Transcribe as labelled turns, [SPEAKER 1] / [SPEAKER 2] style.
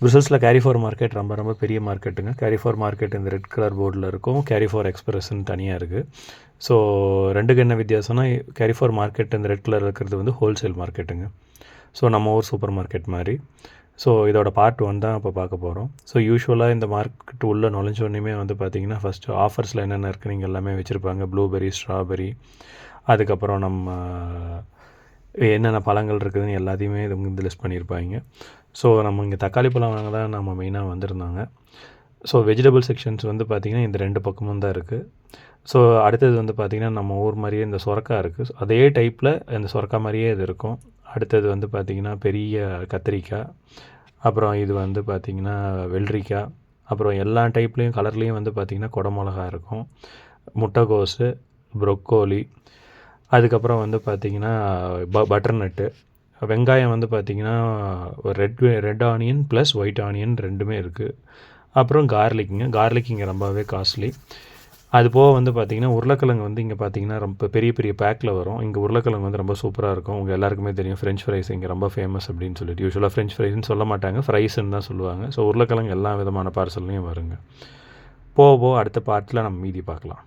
[SPEAKER 1] ப்ரூசல்ஸில் Carrefour market ரொம்ப ரொம்ப பெரிய மார்க்கெட்டுங்க. கேரிஃபோர் மார்க்கெட் இந்த ரெட் கலர் போர்டில் இருக்கும். கேரிஃபோர் எக்ஸ்பிரஸ்ன்னு தனியாக இருக்குது. ஸோ ரெண்டுக்கு என்ன வித்தியாசம்னா, கேரிஃபோர் மார்க்கெட் இந்த ரெட் கலர் இருக்கிறது வந்து ஹோல்சேல் மார்க்கெட்டுங்க. ஸோ நம்ம ஊர் சூப்பர் மார்க்கெட் மாதிரி. ஸோ இதோட பார்ட் 1 தான் இப்போ பார்க்க போகிறோம். ஸோ யூஷுவலாக இந்த மார்க்கெட் உள்ளே நுழைஞ்சோன்னையுமே வந்து பார்த்திங்கன்னா, ஃபஸ்ட்டு ஆஃபர்ஸில் என்னென்ன இருக்குன்னு எல்லாமே வச்சுருப்பாங்க. ப்ளூபெர்ரி, ஸ்ட்ராபெர்ரி, அதுக்கப்புறம் நம்ம என்னென்ன பழங்கள் இருக்குதுன்னு எல்லாத்தையுமே இது வந்து லிஸ்ட் பண்ணியிருப்பாங்க. ஸோ நம்ம இங்கே தக்காளி பழம் வாங்க தான் நம்ம மெயினாக வந்திருந்தாங்க. ஸோ வெஜிடபிள் செக்ஷன்ஸ் வந்து பார்த்திங்கன்னா இந்த 2 பக்கமும் தான் இருக்குது. ஸோ அடுத்தது வந்து பார்த்திங்கன்னா நம்ம ஊர் மாதிரியே இந்த சொரக்காய் இருக்குது. அதே டைப்பில் இந்த சொரக்காய் மாதிரியே இது இருக்கும். அடுத்தது வந்து பார்த்திங்கன்னா பெரிய கத்திரிக்காய், அப்புறம் இது வந்து பார்த்திங்கன்னா வெள்ளரிக்காய், அப்புறம் எல்லா டைப்லேயும் கலர்லேயும் வந்து பார்த்திங்கன்னா குடமிளகா இருக்கும், முட்டைக்கோஸு, ப்ரொக்கோலி, அதுக்கப்புறம் வந்து பார்த்திங்கன்னா பட்டர்நட்டு, வெங்காயம் வந்து பார்த்திங்கன்னா red onion plus white onion ரெண்டுமே இருக்குது. அப்புறம் கார்லிக் இங்கே ரொம்பவே காஸ்ட்லி. அது போக வந்து பார்த்திங்கன்னா உருளைக்கிழங்கு வந்து இங்கே பார்த்திங்கன்னா ரொம்ப பெரிய பெரிய பேக்கில் வரும். இங்கே உருளைக்கிழங்கு வந்து ரொம்ப சூப்பராக இருக்கும். உங்கள் எல்லாருக்குமே தெரியும் ஃப்ரெஞ்ச் ஃப்ரைஸ் இங்கே ரொம்ப ஃபேமஸ் அப்படின்னு சொல்லிட்டு. யூஸ்வலாக ஃப்ரெஞ்ச் ஃப்ரைஸ்ன்னு சொல்ல மாட்டாங்க, ஃப்ரைஸ்ன்னு தான் சொல்லுவாங்க. ஸோ உருளைக்கிழங்கு எல்லா விதமான பார்சல்லையும் வருங்க. போக அடுத்த பார்ட்டில் நம்ம மீதி பார்க்கலாம்.